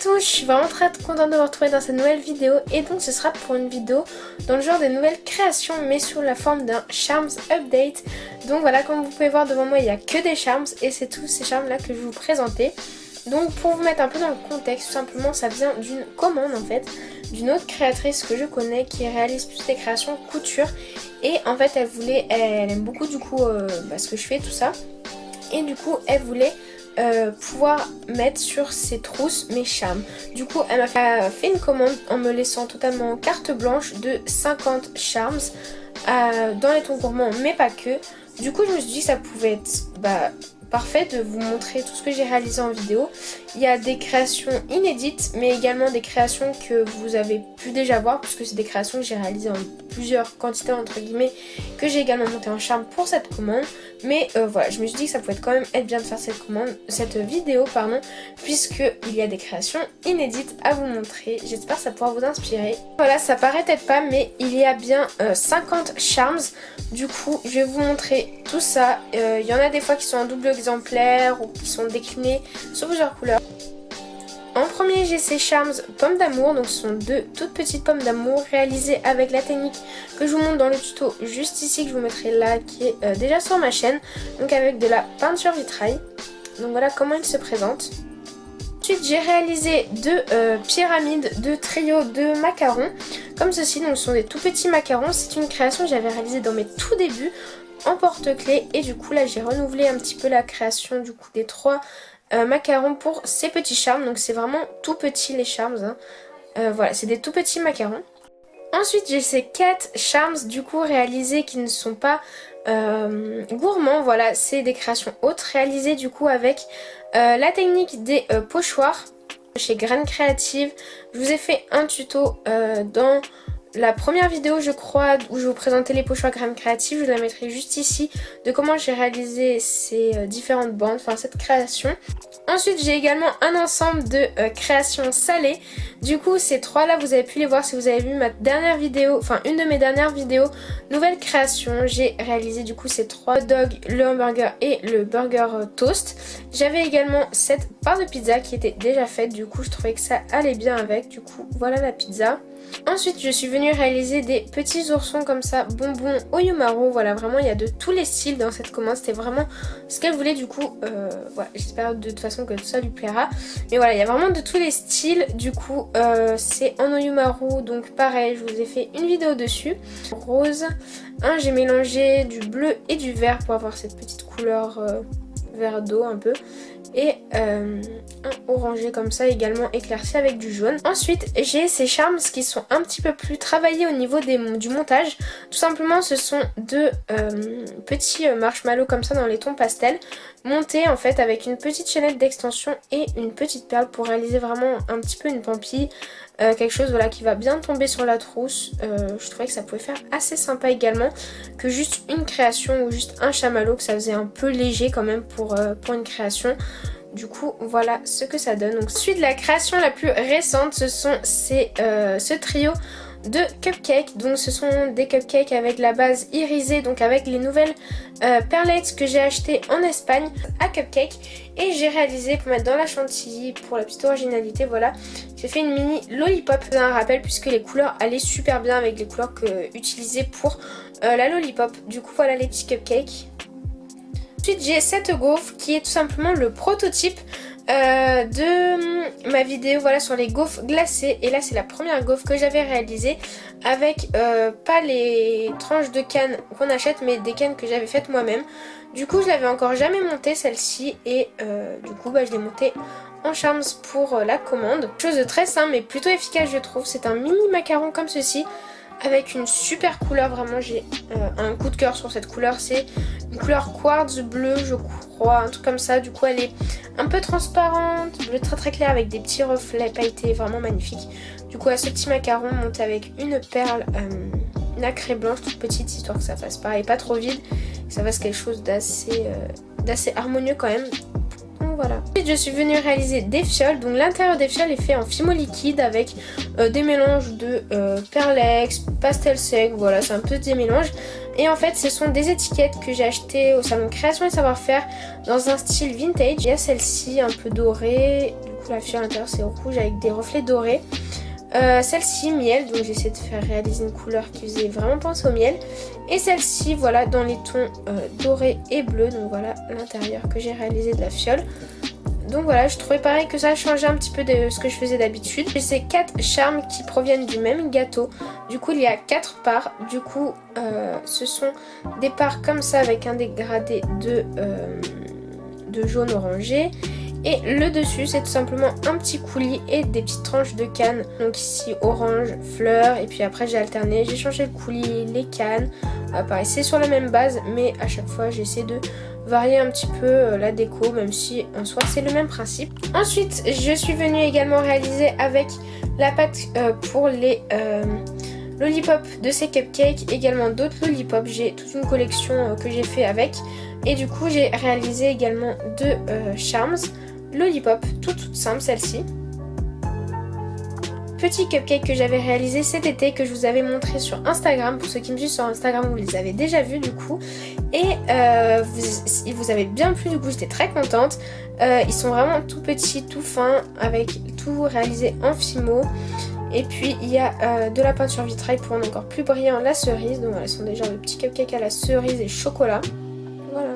tous, je suis vraiment très contente de vous retrouver dans cette nouvelle vidéo et donc ce sera pour une vidéo dans le genre des nouvelles créations mais sous la forme d'un Charms Update. Donc voilà, comme vous pouvez voir devant moi il n'y a que des Charms et c'est tous ces Charms là que je vais vous présenter. Donc pour vous mettre un peu dans le contexte, tout simplement ça vient d'une commande en fait, d'une autre créatrice que je connais qui réalise plus des créations couture. Et en fait elle aime beaucoup du coup ce que je fais tout ça. Et du coup elle voulait pouvoir mettre sur ses trousses mes charms. Du coup elle m'a fait une commande en me laissant totalement carte blanche de 50 charms dans les tons gourmands mais pas que. Du coup je me suis dit que ça pouvait être parfait de vous montrer tout ce que j'ai réalisé en vidéo. Il y a des créations inédites mais également des créations que vous avez pu déjà voir puisque c'est des créations que j'ai réalisées en plusieurs quantités entre guillemets, que j'ai également monté en charme pour cette commande. Mais voilà, je me suis dit que ça pouvait quand même être bien de faire cette vidéo puisque il y a des créations inédites à vous montrer. J'espère que ça pourra vous inspirer. Voilà, ça paraît peut-être pas mais il y a bien 50 charms. Du coup je vais vous montrer tout ça. Il y en a des fois qui sont en double exemplaire ou qui sont déclinés sur plusieurs couleurs. En premier j'ai ces charms pommes d'amour, donc ce sont deux toutes petites pommes d'amour réalisées avec la technique que je vous montre dans le tuto juste ici, que je vous mettrai là, qui est déjà sur ma chaîne, donc avec de la peinture vitrail. Donc voilà comment il se présente. Ensuite j'ai réalisé deux pyramides, deux trios de macarons comme ceci, donc ce sont des tout petits macarons. C'est une création que j'avais réalisée dans mes tout débuts en porte-clés et du coup là j'ai renouvelé un petit peu la création du coup des trois macarons pour ces petits charms. Donc c'est vraiment tout petit les charms voilà, c'est des tout petits macarons. Ensuite j'ai ces 4 charms du coup réalisés qui ne sont pas gourmands. Voilà, c'est des créations hautes réalisées du coup avec la technique des pochoirs chez Graines Créatives. Je vous ai fait un tuto dans la première vidéo je crois où je vous présentais les pochoirs Graines Créatives. Je vous la mettrai juste ici de comment j'ai réalisé ces différentes bandes, enfin cette création. Ensuite j'ai également un ensemble de créations salées. Du coup ces trois là vous avez pu les voir si vous avez vu ma dernière vidéo, enfin une de mes dernières vidéos nouvelle création. J'ai réalisé du coup ces trois hot dogs, le hamburger et le burger toast. J'avais également cette part de pizza qui était déjà faite, du coup je trouvais que ça allait bien avec, du coup voilà la pizza. Ensuite je suis venue réaliser des petits oursons comme ça, bonbons Oyumaru. Voilà, vraiment il y a de tous les styles dans cette commande, c'était vraiment ce qu'elle voulait. Du coup voilà, j'espère de toute façon que tout ça lui plaira. Mais voilà, il y a vraiment de tous les styles. Du coup c'est en Oyumaru, donc pareil je vous ai fait une vidéo dessus. Rose, j'ai mélangé du bleu et du vert pour avoir cette petite couleur vert d'eau un peu, et un orangé comme ça également éclairci avec du jaune. Ensuite j'ai ces charms qui sont un petit peu plus travaillés au niveau du montage. Tout simplement ce sont deux petits marshmallows comme ça dans les tons pastels, montés en fait avec une petite chaînette d'extension et une petite perle pour réaliser vraiment un petit peu une pampille. Quelque chose voilà, qui va bien tomber sur la trousse. Je trouvais que ça pouvait faire assez sympa également que juste une création ou juste un chamallow, que ça faisait un peu léger quand même pour une création. Du coup voilà ce que ça donne. Donc ensuite la création la plus récente ce sont ce trio de cupcakes. Donc ce sont des cupcakes avec la base irisée, donc avec les nouvelles perlettes que j'ai achetées en Espagne à Cupcake, et j'ai réalisé pour mettre dans la chantilly pour la petite originalité. Voilà, j'ai fait une mini lollipop, c'est un rappel puisque les couleurs allaient super bien avec les couleurs utilisées pour la lollipop. Du coup voilà les petits cupcakes. Ensuite j'ai cette gaufre qui est tout simplement le prototype de ma vidéo voilà sur les gaufres glacées, et là c'est la première gaufre que j'avais réalisée avec pas les tranches de canne qu'on achète mais des cannes que j'avais faites moi-même. Du coup je l'avais encore jamais montée celle-ci, et du coup je l'ai montée en charms pour la commande. Chose de très simple mais plutôt efficace je trouve. C'est un mini macaron comme ceci avec une super couleur, vraiment j'ai un coup de cœur sur cette couleur. C'est une couleur quartz bleu je crois, un truc comme ça. Du coup elle est un peu transparente, bleu très très clair avec des petits reflets pailletés, vraiment magnifique. Du coup à ce petit macaron monté avec une perle nacrée blanche toute petite, histoire que ça fasse pas et pas trop vide, que ça fasse quelque chose d'assez harmonieux quand même. Donc voilà. Ensuite je suis venue réaliser des fioles. Donc l'intérieur des fioles est fait en fimo liquide avec des mélanges de perlex, pastel sec. Voilà, c'est un peu des mélanges. Et en fait ce sont des étiquettes que j'ai achetées au salon Création et Savoir-Faire dans un style vintage. Il y a celle-ci un peu dorée, du coup la fiole à l'intérieur c'est rouge avec des reflets dorés. Celle-ci miel, donc j'ai essayé de faire réaliser une couleur qui faisait vraiment penser au miel. Et celle-ci voilà dans les tons dorés et bleus, donc voilà l'intérieur que j'ai réalisé de la fiole. Donc voilà, je trouvais pareil que ça a changé un petit peu de ce que je faisais d'habitude. J'ai ces 4 charmes qui proviennent du même gâteau. Du coup il y a 4 parts. Du coup ce sont des parts comme ça avec un dégradé de jaune orangé. Et le dessus c'est tout simplement un petit coulis et des petites tranches de canne. Donc ici orange, fleur, et puis après j'ai alterné, j'ai changé le coulis, les cannes. Pareil c'est sur la même base mais à chaque fois j'essaie de varier un petit peu la déco, même si en soi c'est le même principe. Ensuite je suis venue également réaliser avec la pâte pour les lollipop de ces cupcakes, également d'autres lollipop. J'ai toute une collection que j'ai fait avec. Et du coup j'ai réalisé également 2 charms lollipop, toute simple celle-ci. Petit cupcake que j'avais réalisé cet été, que je vous avais montré sur Instagram. Pour ceux qui me suivent sur Instagram, vous les avez déjà vus du coup. Et ils vous avez bien plu, du coup j'étais très contente. Ils sont vraiment tout petits, tout fins, avec tout réalisé en Fimo. Et puis il y a de la peinture vitrail pour rendre encore plus brillant la cerise. Donc voilà, ce sont des genres de petits cupcakes à la cerise et chocolat. Voilà.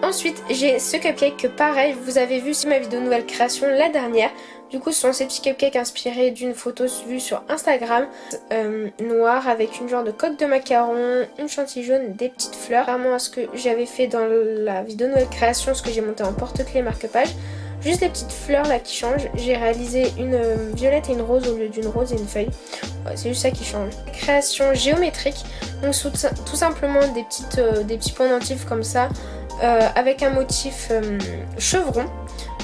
Ensuite j'ai ce cupcake que pareil vous avez vu sur ma vidéo nouvelle création la dernière. Du coup ce sont ces petits cupcakes inspirés d'une photo vue sur Instagram, noir avec une genre de coque de macaron, une chantilly jaune, des petites fleurs. Vraiment à ce que j'avais fait dans la vidéo nouvelle création, ce que j'ai monté en porte-clés marque-page. Juste des petites fleurs là qui changent. J'ai réalisé une violette et une rose au lieu d'une rose et une feuille. Ouais, c'est juste ça qui change. Création géométrique, donc tout simplement des petits pendentifs comme ça. Avec un motif chevron,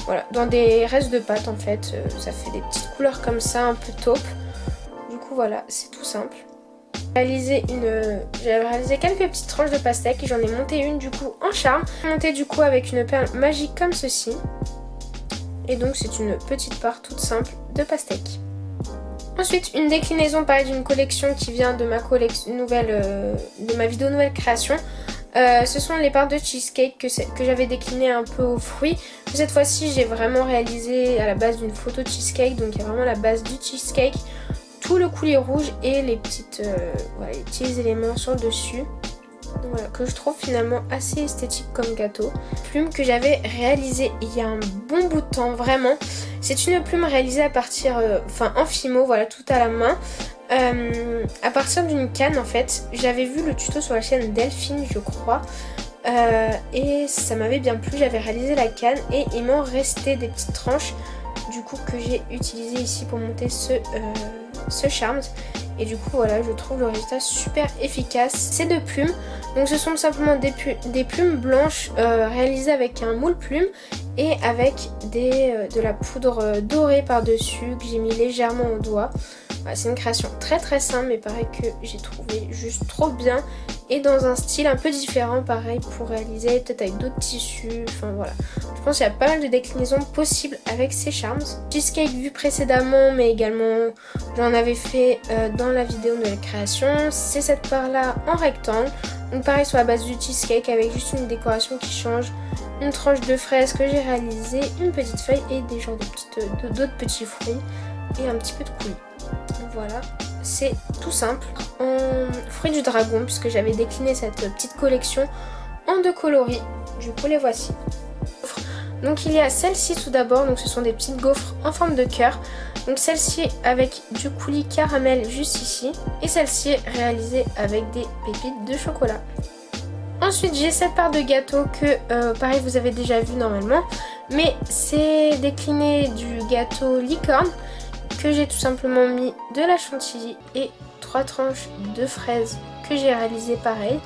voilà, dans des restes de pâte en fait, ça fait des petites couleurs comme ça, un peu taupe. Du coup voilà, c'est tout simple. J'ai réalisé quelques petites tranches de pastèque et j'en ai monté une du coup en charme. J'ai monté du coup avec une perle magique comme ceci. Et donc c'est une petite part toute simple de pastèque. Ensuite une déclinaison pareil d'une collection qui vient de ma collection nouvelle, de ma vidéo nouvelle création. Ce sont les parts de cheesecake que j'avais déclinées un peu aux fruits. Cette fois-ci j'ai vraiment réalisé à la base d'une photo de cheesecake. Donc il y a vraiment la base du cheesecake, tout le coulis rouge et les petits éléments sur le dessus. Donc, voilà, que je trouve finalement assez esthétique comme gâteau. Plume que j'avais réalisée il y a un bon bout de temps, vraiment. C'est une plume réalisée à partir, en Fimo, voilà, tout à la main. À partir d'une canne en fait. J'avais vu le tuto sur la chaîne Delphine je crois, et ça m'avait bien plu. J'avais réalisé la canne et il m'en restait des petites tranches du coup que j'ai utilisé ici pour monter ce charms. Et du coup voilà, je trouve le résultat super efficace. Ces 2 plumes, donc ce sont simplement des plumes blanches réalisées avec un moule plume et avec de la poudre dorée par dessus que j'ai mis légèrement au doigt. Voilà, c'est une création très simple mais pareil que j'ai trouvé juste trop bien et dans un style un peu différent, pareil pour réaliser peut-être avec d'autres tissus. Enfin voilà, je pense qu'il y a pas mal de déclinaisons possibles avec ces charms. Cheesecake vu précédemment mais également j'en avais fait dans la vidéo de la création. C'est cette part là en rectangle, donc pareil sur la base du cheesecake avec juste une décoration qui change, une tranche de fraise que j'ai réalisée, une petite feuille et des genres d'autres petits fruits et un petit peu de coulis. Donc voilà, c'est tout simple en fruits du dragon puisque j'avais décliné cette petite collection en 2 coloris. Du coup les voici. Donc il y a celle-ci tout d'abord, donc ce sont des petites gaufres en forme de cœur. Donc celle-ci avec du coulis caramel juste ici et celle-ci réalisée avec des pépites de chocolat. Ensuite j'ai cette part de gâteau que pareil vous avez déjà vu normalement, mais c'est décliné du gâteau licorne que j'ai tout simplement mis de la chantilly et 3 tranches de fraises que j'ai réalisé pareil.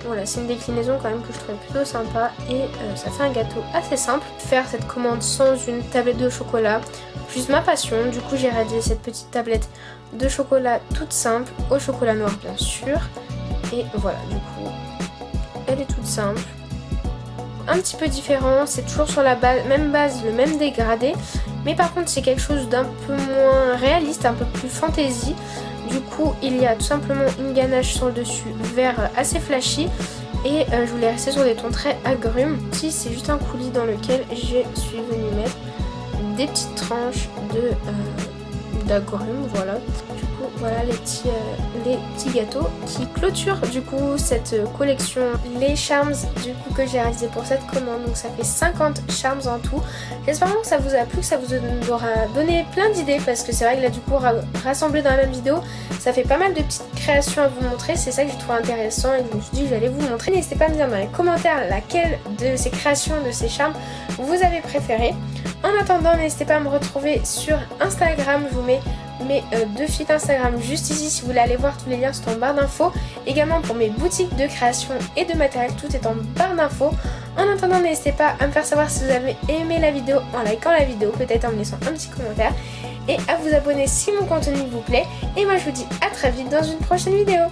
Voilà, c'est une déclinaison quand même que je trouvais plutôt sympa et ça fait un gâteau assez simple. Faire cette commande sans une tablette de chocolat, juste ma passion. Du coup j'ai réalisé cette petite tablette de chocolat toute simple, au chocolat noir bien sûr. Et voilà, du coup elle est toute simple. Un petit peu différent, c'est toujours sur la même base, le même dégradé. Mais par contre c'est quelque chose d'un peu moins réaliste, un peu plus fantaisie. Du coup il y a tout simplement une ganache sur le dessus vert assez flashy. Et je voulais rester sur des tons très agrumes. Ici c'est juste un coulis dans lequel je suis venue mettre des petites tranches d'agrumes, voilà. Du coup voilà les petits gâteaux qui clôturent du coup cette collection, les charms du coup que j'ai réalisé pour cette commande. Donc ça fait 50 charms en tout. J'espère que ça vous a plu, que ça vous aura donné plein d'idées, parce que c'est vrai que là du coup rassemblé dans la même vidéo ça fait pas mal de petites créations à vous montrer. C'est ça que je trouve intéressant et je me suis dit que j'allais vous montrer. N'hésitez pas à me dire dans les commentaires laquelle de ces créations, de ces charms vous avez préféré. En attendant, n'hésitez pas à me retrouver sur Instagram. Je vous mets mes deux feeds Instagram juste ici si vous voulez aller voir. Tous les liens sont en barre d'infos. Également pour mes boutiques de création et de matériel, tout est en barre d'infos. En attendant, n'hésitez pas à me faire savoir si vous avez aimé la vidéo en likant la vidéo, peut-être en me laissant un petit commentaire, et à vous abonner si mon contenu vous plaît. Et moi je vous dis à très vite dans une prochaine vidéo.